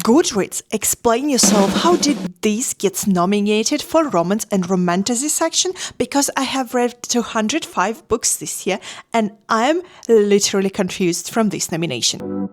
Goodreads, explain yourself. How did this get nominated for Romance and Romantasy section? Because I have read 205 books this year and I'm literally confused from this nomination.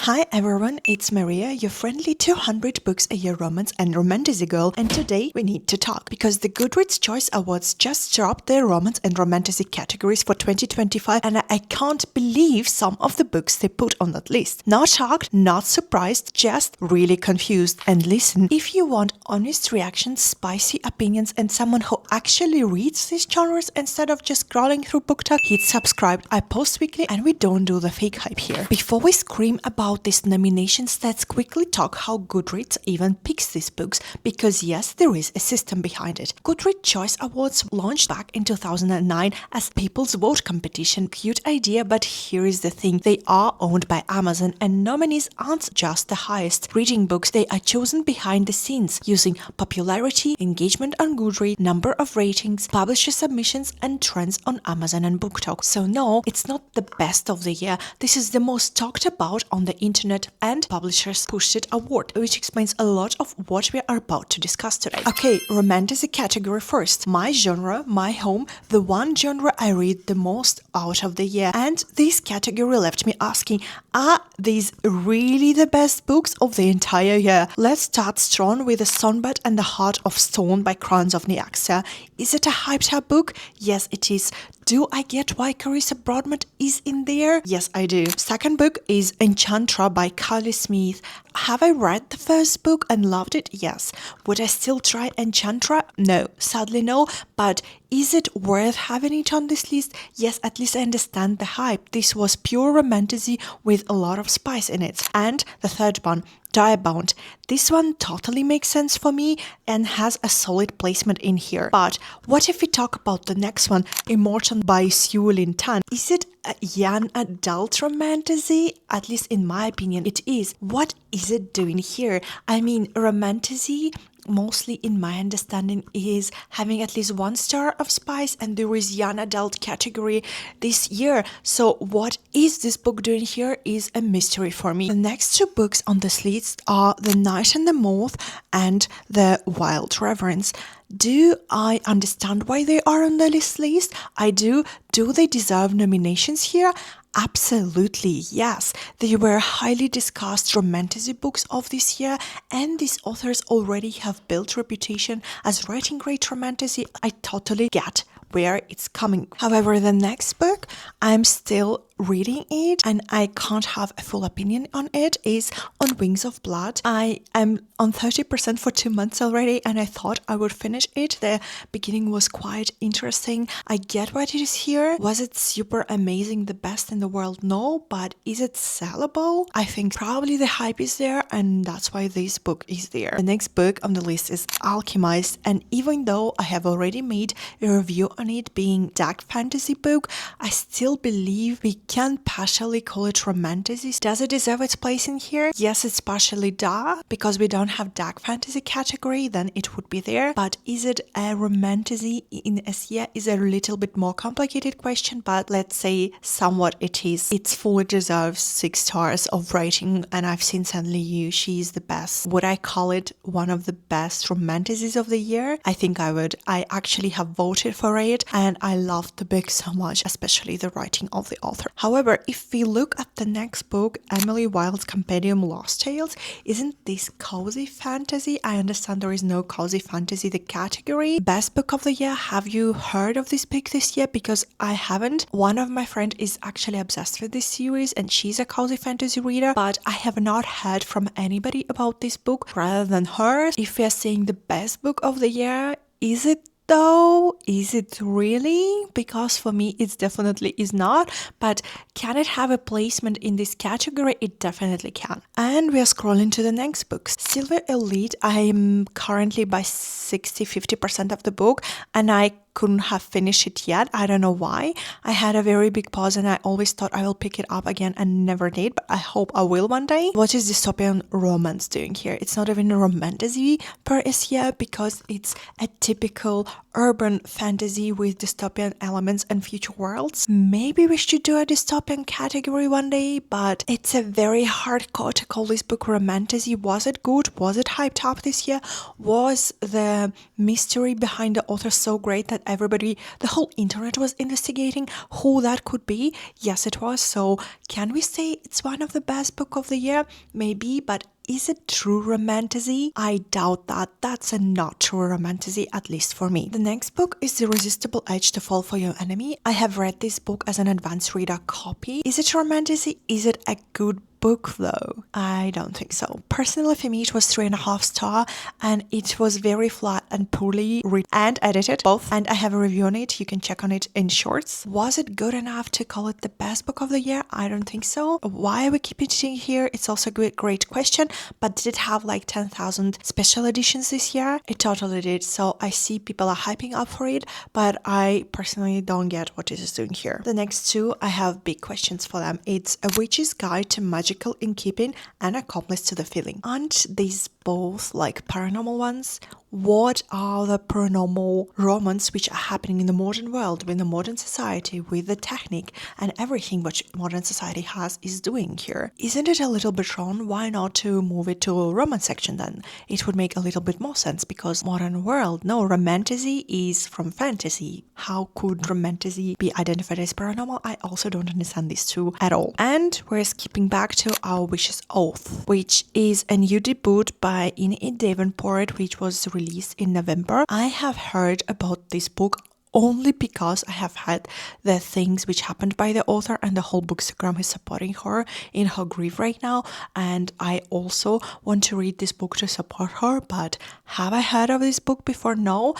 Hi everyone, it's Maria, your friendly 200 books a year romance and romantasy girl, and today we need to talk because the Goodreads Choice Awards just dropped their Romance and Romantasy categories for 2025 and I can't believe some of the books they put on that list. Not shocked, not surprised, just really confused. And listen, if you want honest reactions, spicy opinions and someone who actually reads these genres instead of just scrolling through BookTok, hit subscribe. I post weekly and we don't do the fake hype here. Before we scream about these nominations, let's quickly talk how Goodreads even picks these books, because yes, there is a system behind it. Goodreads Choice Awards launched back in 2009 as people's vote competition. Cute idea, but here is the thing. They are owned by Amazon and nominees aren't just the highest reading books. They are chosen behind the scenes using popularity, engagement on Goodreads, number of ratings, publisher submissions and trends on Amazon and BookTok. So no, it's not the best of the year. This is the most talked about on the internet and publishers pushed it award, which explains a lot of what we are about to discuss today. Okay, Romantasy category first. My genre, my home, the one genre I read the most out of the year. And this category left me asking, are these really the best books of the entire year? Let's start strong with The Songbird and the Heart of Stone by Crowns of Nyaxia. Is it a hyped up book? Yes, it is. Do I get why Carissa Broadbent is in there? Yes, I do. Second book is Enchantra by Kylie Smith. Have I read the first book and loved it? Yes. Would I still try Enchantra? No, sadly no. But is it worth having it on this list? Yes, at least I understand the hype. This was pure romantasy with a lot of spice in it. And the third one, Diabound. This one totally makes sense for me and has a solid placement in here. But what if we talk about the next one, Immortal by Sue Lin Tan? Is it a young adult romantasy? At least in my opinion, it is. What is it doing here? I mean, romantasy, mostly in my understanding, is having at least 1 star of spice, and there is young adult category this year. So what is this book doing here is a mystery for me. The next 2 books on this list are The Night and the Moth and The Wild Reverence. Do I understand why they are on the list? I do. Do they deserve nominations here? Absolutely, yes. They were highly discussed romantasy books of this year, and these authors already have built reputation as writing great romantasy. I totally get where it's coming. However, the next book, I'm still reading it and I can't have a full opinion on it, is On Wings of Blood. I am on 30% for 2 months already and I thought I would finish it. The beginning was quite interesting. I get what it is here. Was it super amazing, the best in the world? No, but is it sellable? I think probably the hype is there and that's why this book is there. The next book on the list is Alchemist, and even though I have already made a review on it being dark fantasy book, I still believe we can partially call it romantasy. Does it deserve its place in here? Yes, it's partially dark because we don't have dark fantasy category, then it would be there. But is it a romantasy in Asia is a little bit more complicated question, but let's say somewhat it is. It fully deserves 6 stars of rating, and I've seen Suddenly You, she is the best. Would I call it one of the best romantasies of the year? I think I would. I actually have voted for it and I loved the book so much, especially the writing of the author. However, if we look at the next book, Emily Wilde's Compendium Lost Tales, isn't this cozy fantasy? I understand there is no cozy fantasy the category. Best book of the year. Have you heard of this book this year? Because I haven't. One of my friends is actually obsessed with this series and she's a cozy fantasy reader, but I have not heard from anybody about this book rather than hers. If we are saying the best book of the year, is it though? Is it really? Because for me it definitely is not, but can it have a placement in this category? It definitely can. And we are scrolling to the next books. Silver Elite, I'm currently by 60-50% of the book and I couldn't have finished it yet. I don't know why. I had a very big pause and I always thought I will pick it up again and never did, but I hope I will one day. What is dystopian romance doing here? It's not even a romantasy per se because it's a typical urban fantasy with dystopian elements and future worlds. Maybe we should do a dystopian category one day, but it's a very hard call to call this book romantasy. Was it good? Was it hyped up this year? Was the mystery behind the author so great that everybody, the whole internet was investigating who that could be? Yes, it was. So can we say it's one of the best book of the year? Maybe, but is it true romantasy? I doubt that. That's a not true romantasy, at least for me. The next book is The Irresistible Edge to Fall for Your Enemy. I have read this book as an advanced reader copy. Is it romantasy? Is it a good book though? I don't think so. Personally, for me, it was 3.5 stars and it was very flat and poorly written and edited, both. And I have a review on it. You can check on it in shorts. Was it good enough to call it the best book of the year? I don't think so. Why we keep it here? It's also a great question. But did it have like 10,000 special editions this year? It totally did. So I see people are hyping up for it, but I personally don't get what it is doing here. The next two, I have big questions for them. It's A Witch's Guide to Magical Innkeeping and Accomplice to the Feeling. Aren't these both like paranormal ones? What are the paranormal romance which are happening in the modern world, in the modern society, with the technique and everything which modern society has is doing here? Isn't it a little bit wrong? Why not to move it to a romance section then? It would make a little bit more sense because modern world, no, romantasy is from fantasy. How could romantasy be identified as paranormal? I also don't understand these two at all. And we're skipping back to Our Witch's Oath, which is a new debut by Enid Davenport, which was released in November. I have heard about this book only because I have had the things which happened by the author and the whole bookstagram is supporting her in her grief right now, and I also want to read this book to support her. But have I heard of this book before? No.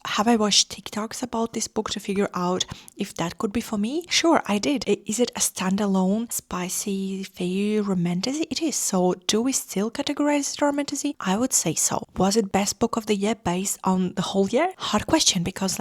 Have I watched TikToks about this book to figure out if that could be for me? Sure, I did. Is it a standalone spicy fairy romantasy? It is. So do we still categorize it romantasy? I would say so. Was it best book of the year based on the whole year? Hard question because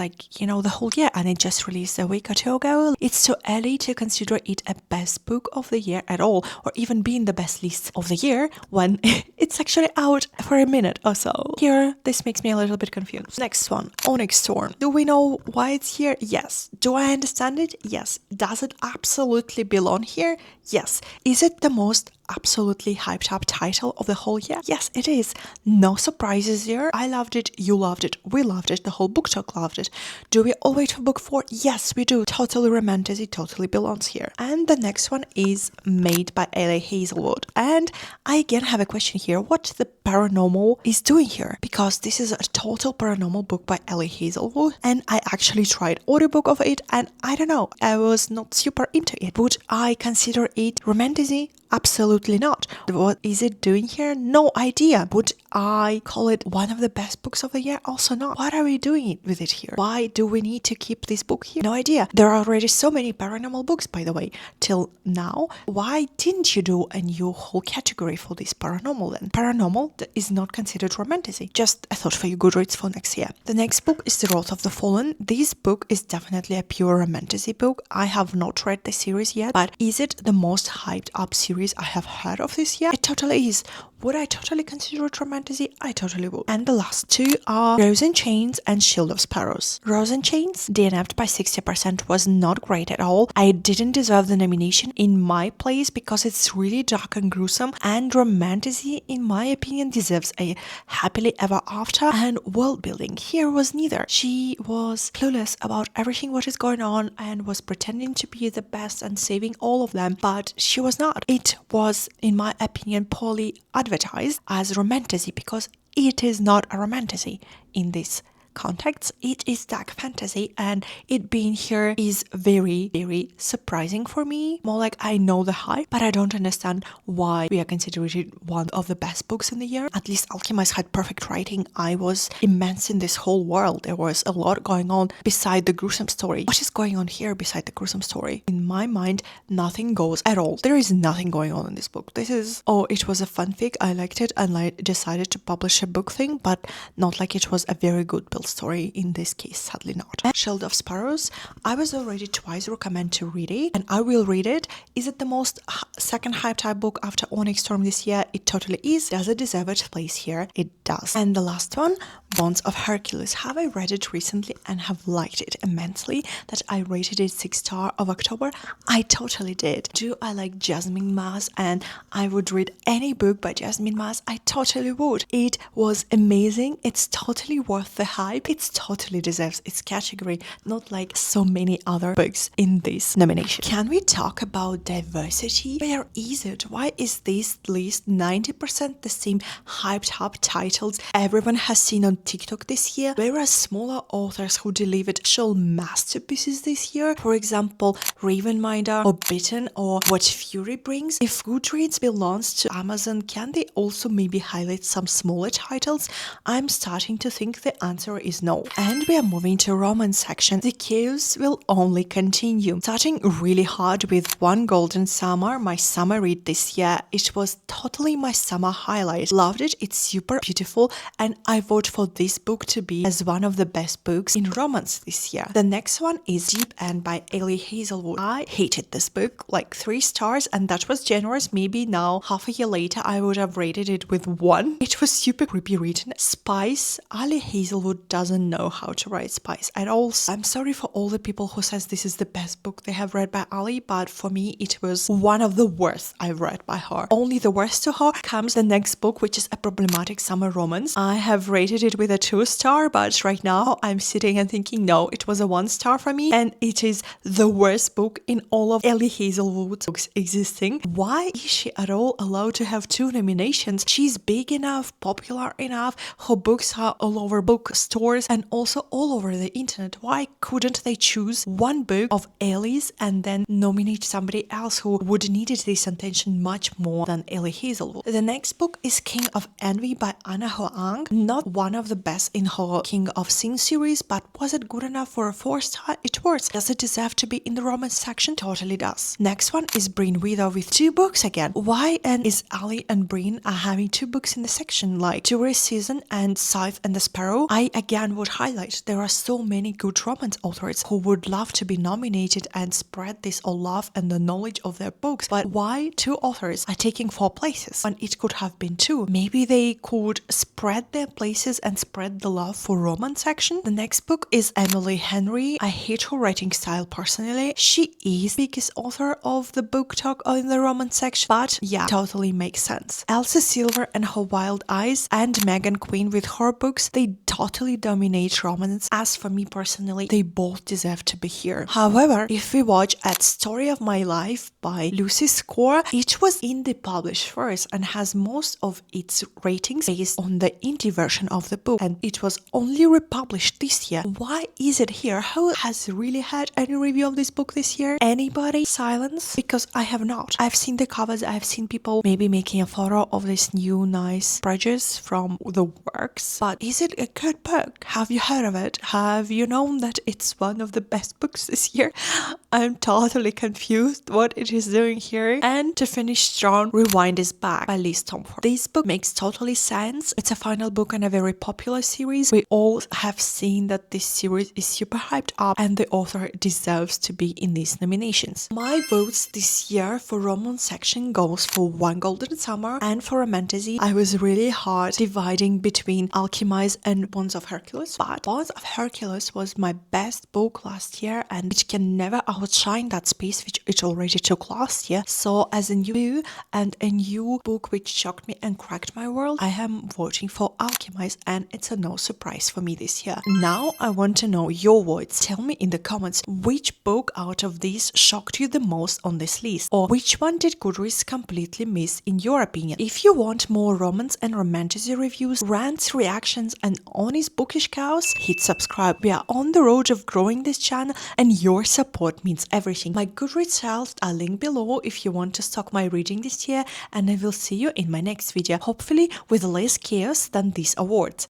the whole year and it just released a week or two ago. It's too early to consider it a best book of the year at all, or even be in the best list of the year when it's actually out for a minute or so. Here, this makes me a little bit confused. Next one, Onyx Storm. Do we know why it's here? Yes. Do I understand it? Yes. Does it absolutely belong here? Yes. Is it the most absolutely hyped up title of the whole year? Yes, it is. No surprises here. I loved it, you loved it, we loved it, the whole BookTok loved it. Do we all wait for book 4? Yes, we do. Totally romantasy, totally belongs here. And the next one is Made by L.A. Hazelwood. And I again have a question here. What the paranormal is doing here? Because this is a total paranormal book by L.A. Hazelwood and I actually tried audiobook of it and I don't know, I was not super into it. Would I consider it romantasy? Absolutely not. What is it doing here? No idea. Would I call it one of the best books of the year? Also not. What are we doing with it here? Why do we need to keep this book here? No idea. There are already so many paranormal books, by the way, till now. Why didn't you do a new whole category for this paranormal then? Paranormal is not considered romantasy. Just a thought for you, Goodreads, for next year. The next book is The Wrath of the Fallen. This book is definitely a pure romantasy book. I have not read the series yet, but is it the most hyped up series I have heard of this year? It totally is. Would I totally consider it romantasy? I totally would. And the last two are Rose in Chains and Shield of Sparrows. Rose in Chains, DNF'd by 60%, was not great at all. I didn't deserve the nomination in my place because it's really dark and gruesome, and romantasy, in my opinion, deserves a happily ever after, and world building here was neither. She was clueless about everything what is going on and was pretending to be the best and saving all of them, but she was not. It was, in my opinion, poorly advertised as romantasy because it is not a romantasy in this context. It is dark fantasy, and it being here is very, very surprising for me. More like I know the hype, but I don't understand why we are considering it one of the best books in the year. At least Alchemist had perfect writing. I was immersed in this whole world. There was a lot going on beside the gruesome story. What is going on here beside the gruesome story? In my mind, nothing goes at all. There is nothing going on in this book. This is, oh, it was a fanfic. I liked it and I decided to publish a book thing, but not like it was a very good build single story in this case, sadly not. And Shield of Sparrows, I was already twice recommended to read it, and I will read it. Is it the most second hype type book after Onyx Storm this year? It totally is. Does it deserve its place here? It does. And the last one, Bonds of Hercules. Have I read it recently and have liked it immensely that I rated it 6 star of October? I totally did. Do I like Jasmine Maas and I would read any book by Jasmine Maas? I totally would. It was amazing. It's totally worth the hype. It totally deserves its category, not like so many other books in this nomination. Can we talk about diversity? Where is it? Why is this list 90% the same hyped up titles everyone has seen on TikTok this year, whereas smaller authors who delivered actual masterpieces this year, for example Ravenminder or Bitten or What Fury Brings? If Goodreads belongs to Amazon, can they also maybe highlight some smaller titles? I'm starting to think the answer is no. And we are moving to romance section. The chaos will only continue. Starting really hard with One Golden Summer, my summer read this year. It was totally my summer highlight. Loved it. It's super beautiful and I vote for this book to be as one of the best books in romance this year. The next one is Deep End by Ellie Hazelwood. I hated this book, like 3 stars, and that was generous. Maybe now, half a year later, I would have rated it with 1. It was super creepy written. Spice, Ellie Hazelwood doesn't know how to write spice at all. I'm sorry for all the people who says this is the best book they have read by Ali, but for me it was one of the worst I've read by her. Only the worst to her comes the next book, which is a problematic summer romance. I have rated it with a 2 star, but right now I'm sitting and thinking no, it was a 1 star for me, and it is the worst book in all of Ellie Hazelwood's books existing. Why is she at all allowed to have 2 nominations? She's big enough, popular enough, her books are all over bookstores and also all over the internet. Why couldn't they choose one book of Ellie's and then nominate somebody else who would needed this attention much more than Ellie Hazelwood? The next book is King of Envy by Anna Hoang. Not one of the best in her King of Sin series, but was it good enough for a 4 star? It was. Does it deserve to be in the romance section? Totally does. Next one is Bryn Wither with 2 books again. Why and is Ali and Bryn are having 2 books in the section like Tourist Season and Scythe and the Sparrow? I again would highlight there are so many good romance authors who would love to be nominated and spread this all love and the knowledge of their books, but why 2 authors are taking 4 places when it could have been 2? Maybe they could spread their places and spread the love for romance section. The next book is Emily Henry. I hate her writing style personally. She is the biggest author of the BookTok in the romance section, but yeah, totally makes sense. Elsa Silver and Her Wild Eyes and Megan Quinn with her books, they totally dominate romance. As for me personally, they both deserve to be here. However, if we watch at Story of My Life by Lucy Score, it was indie published first and has most of its ratings based on the indie version of the book, and it was only republished this year. Why is it here? Who has really had any review of this book this year? Anybody? Silence? Because I have not. I've seen the covers, I've seen people maybe making a photo of this new nice pages from the works, but is it a good book? Have you heard of it? Have you known that it's one of the best books this year? I'm totally confused what it is doing here. And to finish strong, Rewind is Back by Liz Tomford. This book makes totally sense. It's a final book in a very popular series. We all have seen that this series is super hyped up and the author deserves to be in these nominations. My votes this year for romance section goes for One Golden Summer and for Romantasy. I was really hard dividing between Alchemize and Bonds of Hercules, but Bonds of Hercules was my best book last year and it can never outshine that space which it already took last year. So as a new and a new book which shocked me and cracked my world, I am voting for Alchemize and it's a no surprise for me this year. Now I want to know your votes. Tell me in the comments which book out of these shocked you the most on this list, or which one did Goodreads completely miss in your opinion. If you want more romance and romantasy reviews, rants, reactions and honest bookish chaos, hit subscribe. We are on the road of growing this channel and your support means everything. My Goodreads shelves are linked below if you want to stock my reading this year, and I will see you in my next video, hopefully with less chaos than these awards.